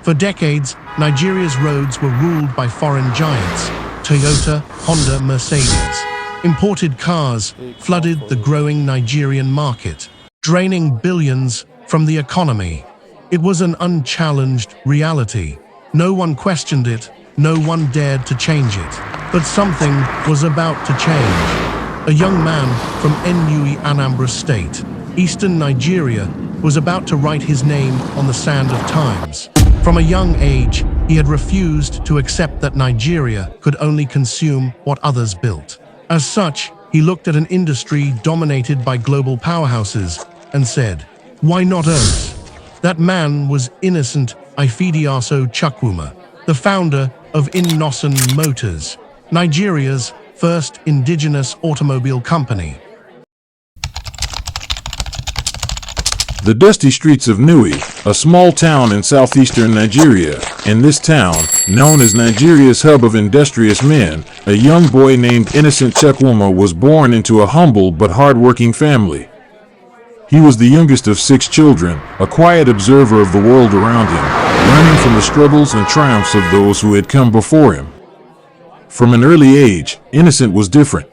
For decades, Nigeria's roads were ruled by foreign giants: Toyota, Honda, Mercedes. Imported cars flooded the growing Nigerian market, draining billions from the economy. It was an unchallenged reality. No one questioned it, no one dared to change it. But something was about to change. A young man from Ennui, Anambra State, eastern Nigeria, was about to write his name on the sand of times. From a young age, he had refused to accept that Nigeria could only consume what others built. As such, he looked at an industry dominated by global powerhouses and said, "Why not us?" That man was Innocent Ifediaso CHUKWUMA, the founder of Innoson Motors, Nigeria's first indigenous automobile company. The dusty streets of Nui, a small town in southeastern Nigeria. In this town, known as Nigeria's hub of industrious men, a young boy named Innocent Chukwuma was born into a humble but hard-working family. He was the youngest of 6 children, a quiet observer of the world around him, learning from the struggles and triumphs of those who had come before him. From an early age, Innocent was different.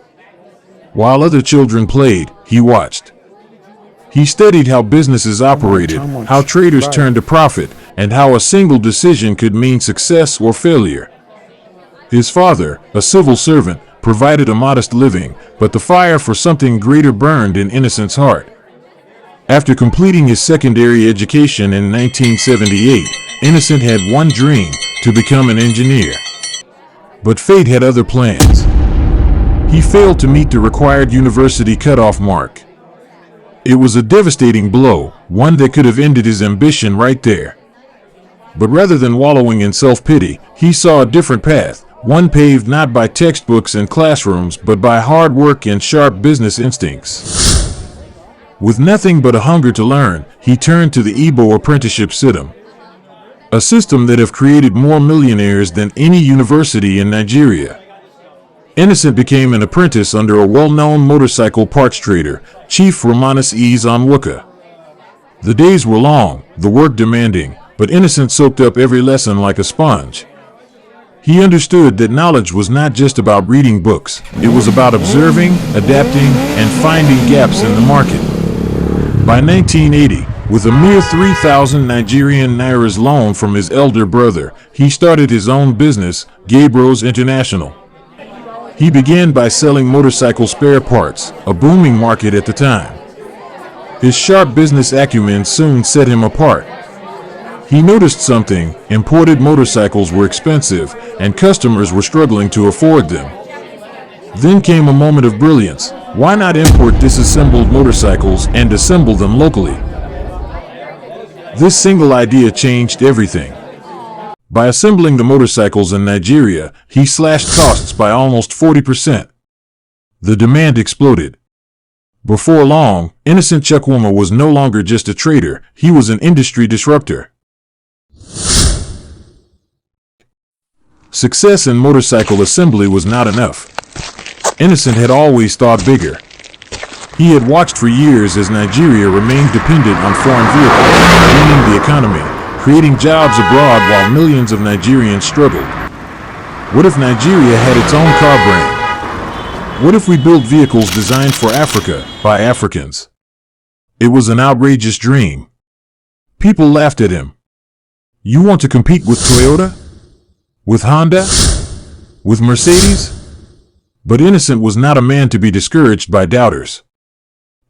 While other children played, he watched. He studied how businesses operated, how traders turned a profit, and how a single decision could mean success or failure. His father, a civil servant, provided a modest living, but the fire for something greater burned in Innocent's heart. After completing his secondary education in 1978, Innocent had one dream: to become an engineer. But fate had other plans. He failed to meet the required university cutoff mark. It was a devastating blow, one that could have ended his ambition right there. But rather than wallowing in self-pity, he saw a different path, one paved not by textbooks and classrooms but by hard work and sharp business instincts. With nothing but a hunger to learn, he turned to the Igbo apprenticeship system, a system that have created more millionaires than any university in Nigeria. Innocent became an apprentice under a well-known motorcycle parts trader, Chief Romanus Onwuka. The days were long, the work demanding, but Innocent soaked up every lesson like a sponge. He understood that knowledge was not just about reading books. It was about observing, adapting, and finding gaps in the market. By 1980, with a mere 3,000 Nigerian nairas loan from his elder brother, he started his own business, Gabriel's International. He began by selling motorcycle spare parts, a booming market at the time. His sharp business acumen soon set him apart. He noticed something: imported motorcycles were expensive, and customers were struggling to afford them. Then came a moment of brilliance. Why not import disassembled motorcycles and assemble them locally? This single idea changed everything. By assembling the motorcycles in Nigeria, he slashed costs by almost 40%. The demand exploded. Before long, Innocent Chukwuma was no longer just a trader, he was an industry disruptor. Success in motorcycle assembly was not enough. Innocent had always thought bigger. He had watched for years as Nigeria remained dependent on foreign vehicles, draining the economy, creating jobs abroad while millions of Nigerians struggled. What if Nigeria had its own car brand? What if we built vehicles designed for Africa, by Africans? It was an outrageous dream. People laughed at him. You want to compete with Toyota? With Honda? With Mercedes? But Innocent was not a man to be discouraged by doubters.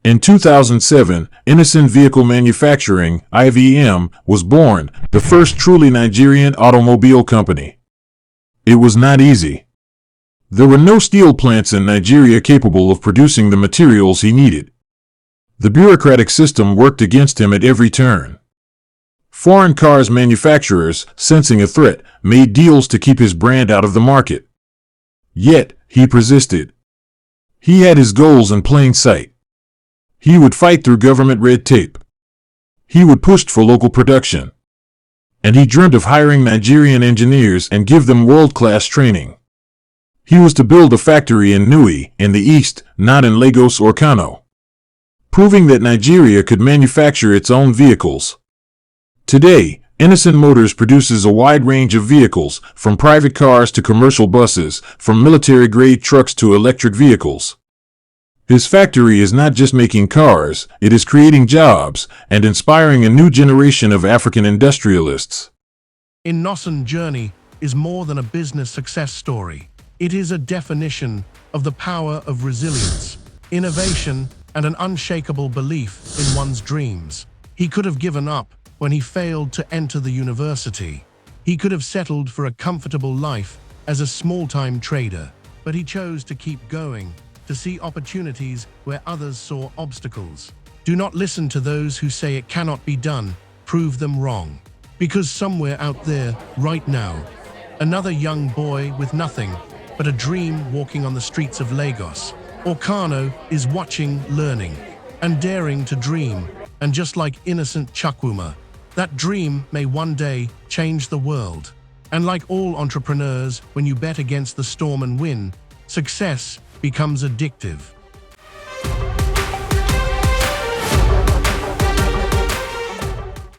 In 2007, Innocent Vehicle Manufacturing, IVM, was born, the first truly Nigerian automobile company. It was not easy. There were no steel plants in Nigeria capable of producing the materials he needed. The bureaucratic system worked against him at every turn. Foreign cars manufacturers, sensing a threat, made deals to keep his brand out of the market. Yet, he persisted. He had his goals in plain sight. He would fight through government red tape. He would push for local production. And he dreamt of hiring Nigerian engineers and give them world-class training. He was to build a factory in Nui, in the east, not in Lagos or Kano, proving that Nigeria could manufacture its own vehicles. Today, Innoson Motors produces a wide range of vehicles, from private cars to commercial buses, from military-grade trucks to electric vehicles. His factory is not just making cars, it is creating jobs and inspiring a new generation of African industrialists. Innocen's journey is more than a business success story. It is a definition of the power of resilience, innovation, and an unshakable belief in one's dreams. He could have given up when he failed to enter the university. He could have settled for a comfortable life as a small-time trader, but he chose to keep going, to see opportunities where others saw obstacles. Do not listen to those who say it cannot be done. Prove them wrong. Because somewhere out there, right now, another young boy with nothing but a dream walking on the streets of Lagos or Kano is watching, learning, and daring to dream. And just like Innocent Chukwuma, that dream may one day change the world. And like all entrepreneurs, when you bet against the storm and win, success becomes addictive.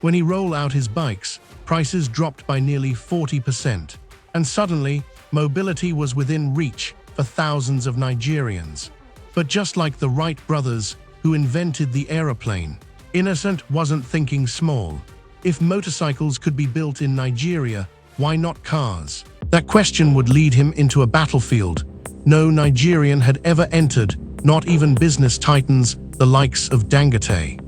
When he rolled out his bikes, prices dropped by nearly 40%. And suddenly, mobility was within reach for thousands of Nigerians. But just like the Wright brothers who invented the aeroplane, Innocent wasn't thinking small. If motorcycles could be built in Nigeria, why not cars? That question would lead him into a battlefield no Nigerian had ever entered, not even business titans, the likes of Dangote.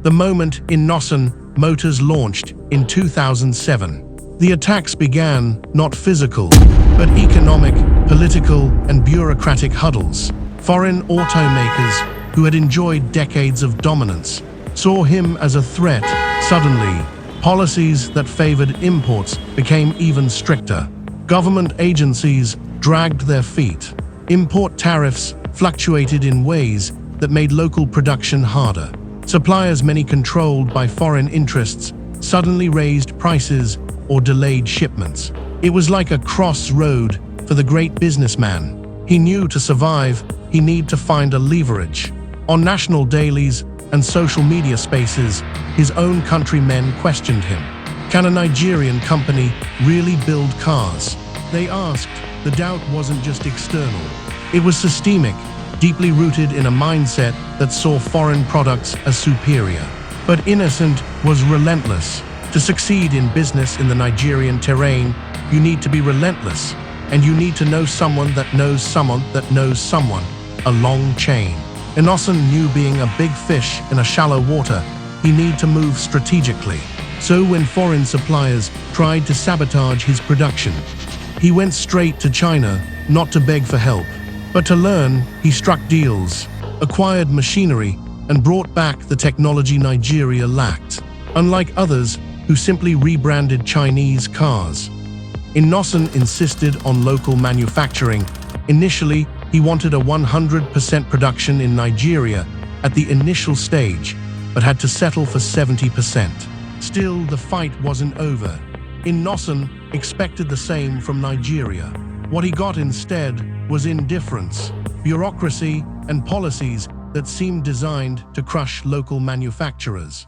The moment Innoson Motors launched in 2007, the attacks began not physical, but economic, political, and bureaucratic huddles. Foreign automakers who had enjoyed decades of dominance saw him as a threat. Suddenly, policies that favored imports became even stricter. Government agencies dragged their feet. Import tariffs fluctuated in ways that made local production harder. Suppliers, many controlled by foreign interests, suddenly raised prices or delayed shipments. It was like a crossroad for the great businessman. He knew to survive, he needed to find a leverage. On national dailies and social media spaces, his own countrymen questioned him. Can a Nigerian company really build cars? They asked. The doubt wasn't just external. It was systemic, deeply rooted in a mindset that saw foreign products as superior. But Innocent was relentless. To succeed in business in the Nigerian terrain, you need to be relentless. And you need to know someone that knows someone that knows someone. A long chain. Innoson knew being a big fish in a shallow water, he needed to move strategically. So when foreign suppliers tried to sabotage his production, he went straight to China, not to beg for help, but to learn. He struck deals, acquired machinery, and brought back the technology Nigeria lacked. Unlike others who simply rebranded Chinese cars, Innoson insisted on local manufacturing. Initially, he wanted a 100% production in Nigeria at the initial stage, but had to settle for 70%. Still, the fight wasn't over. Innoson expected the same from Nigeria. What he got instead was indifference, bureaucracy, and policies that seemed designed to crush local manufacturers.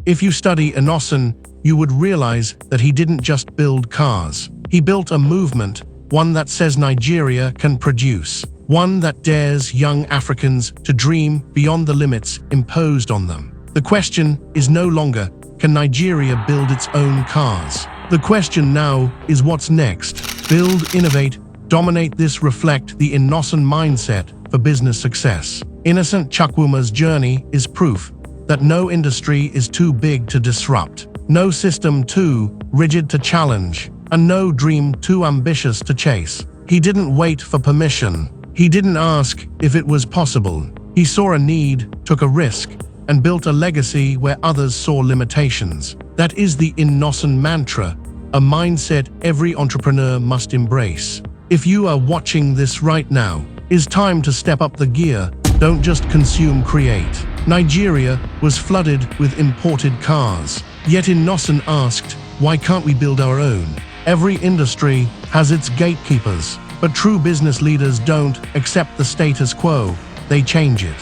If you study Innoson, you would realize that he didn't just build cars. He built a movement, one that says Nigeria can produce, one that dares young Africans to dream beyond the limits imposed on them. The question is no longer, can Nigeria build its own cars? The question now is, what's next? Build, innovate, dominate. This reflect the Innoson mindset for business success. Innocent Chukwuma's journey is proof that no industry is too big to disrupt, no system too rigid to challenge, and no dream too ambitious to chase. He didn't wait for permission. He didn't ask if it was possible. He saw a need, took a risk, and built a legacy where others saw limitations. That is the Innoson mantra, a mindset every entrepreneur must embrace. If you are watching this right now, it's time to step up the gear. Don't just consume, create. Nigeria was flooded with imported cars. Yet Innoson asked, why can't we build our own? Every industry has its gatekeepers, but true business leaders don't accept the status quo, they change it.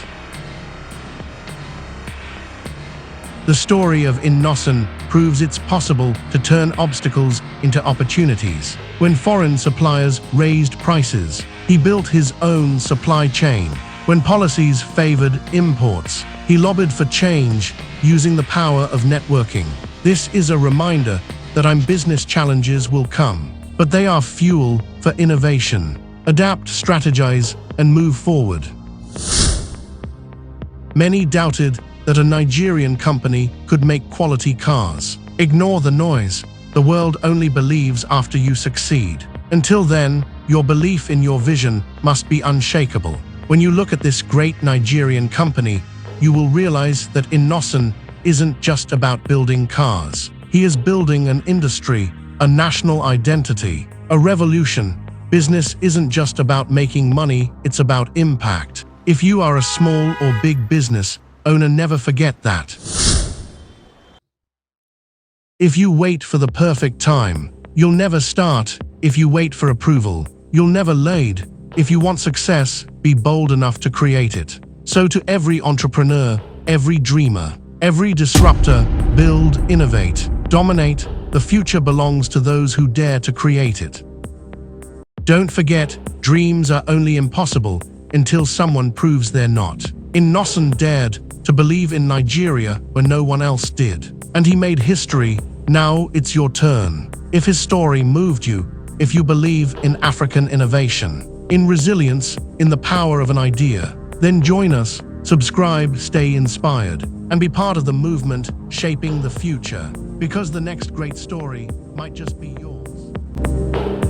The story of Innoson proves it's possible to turn obstacles into opportunities. When foreign suppliers raised prices, he built his own supply chain. When policies favored imports, he lobbied for change using the power of networking. This is a reminder that business challenges will come, but they are fuel for innovation. Adapt, strategize, and move forward. Many doubted that a Nigerian company could make quality cars. Ignore the noise. The world only believes after you succeed. Until then, your belief in your vision must be unshakable. When you look at this great Nigerian company, you will realize that Innoson isn't just about building cars. He is building an industry, a national identity, a revolution. Business isn't just about making money, it's about impact. If you are a small or big business owner, never forget that. If you wait for the perfect time, you'll never start. If you wait for approval, you'll never lead. If you want success, be bold enough to create it. So to every entrepreneur, every dreamer, every disruptor, build, innovate, dominate. The future belongs to those who dare to create it. Don't forget, dreams are only impossible until someone proves they're not. Innoson dared to believe in Nigeria when no one else did. And he made history. Now it's your turn. If his story moved you, if you believe in African innovation, in resilience, in the power of an idea, then join us, subscribe, stay inspired, and be part of the movement shaping the future, because the next great story might just be yours.